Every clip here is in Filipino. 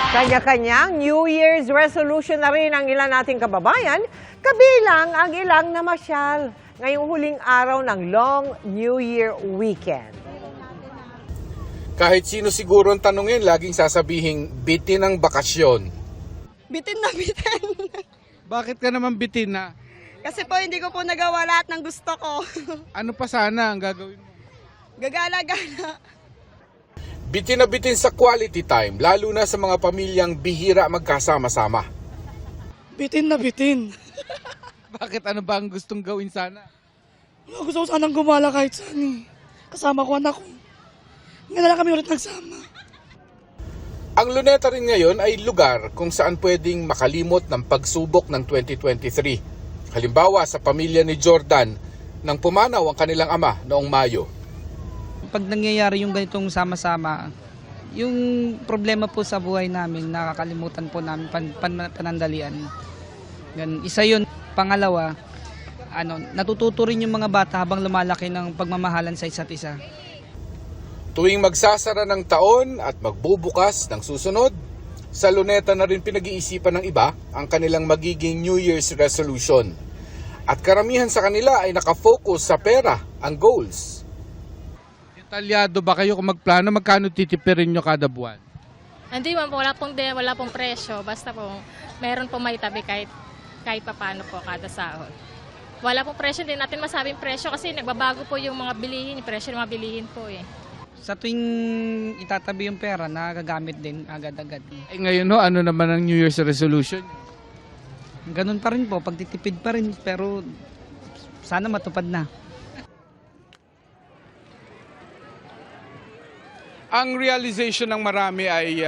Kanya-kanyang New Year's resolution na rin ang ilan nating kababayan, kabilang ang ilang namasyal ngayong huling araw ng long New Year weekend. Kahit sino siguro ang tanungin, laging sasabihing bitin ang bakasyon. Bitin na bitin. Bakit ka naman bitin na? Kasi po hindi ko po nagawa lahat ng gusto ko. Ano pa sana ang gagawin mo? Gagala-gala. Bitin na bitin sa quality time, lalo na sa mga pamilyang bihira magkasama-sama. Bitin na bitin. Bakit ano ba ang gustong gawin sana? Gusto ko sanang gumala kahit saan eh. Kasama ko anak ko. Ngayon na lang kami ulit nagsama. Ang Luneta rin ngayon ay lugar kung saan pwedeng makalimot ng pagsubok ng 2023. Halimbawa sa pamilya ni Jordan nang pumanaw ang kanilang ama noong Mayo. Pag nangyayari yung ganitong sama-sama, yung problema po sa buhay namin, nakakalimutan po namin panandalian. Isa yun. Pangalawa, natututo rin yung mga bata habang lumalaki ng pagmamahalan sa isa't isa. Tuwing magsasara ng taon at magbubukas ng susunod, sa Luneta na rin pinag-iisipan ng iba ang kanilang magiging New Year's resolution. At karamihan sa kanila ay nakafocus sa pera, ang goals. Detalyado ba kayo kung magplano magkano titipirin nyo kada buwan? Hindi man po, wala pong presyo. Basta po, meron po may tabi kahit paano po kada sahod. Wala pong presyo, hindi natin masabing presyo kasi nagbabago po yung mga bilihin, yung presyo ng mga bilihin po eh. Sa tuwing itatabi yung pera, nagagamit din agad-agad. Ngayon ano naman ang New Year's resolution? Ganun pa rin po, pagtitipid pa rin, pero sana matupad na. Ang realization ng marami ay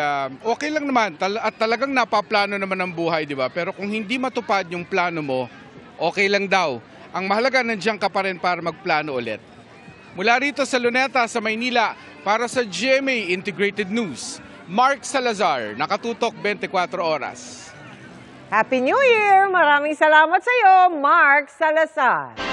okay lang naman at talagang napaplano naman ang buhay, di ba? Pero kung hindi matupad yung plano mo, okay lang daw. Ang mahalaga, nandiyan ka pa rin para magplano ulit. Mula rito sa Luneta, sa Maynila, para sa GMA Integrated News, Mark Salazar, nakatutok 24 oras. Happy New Year! Maraming salamat sa iyo, Mark Salazar.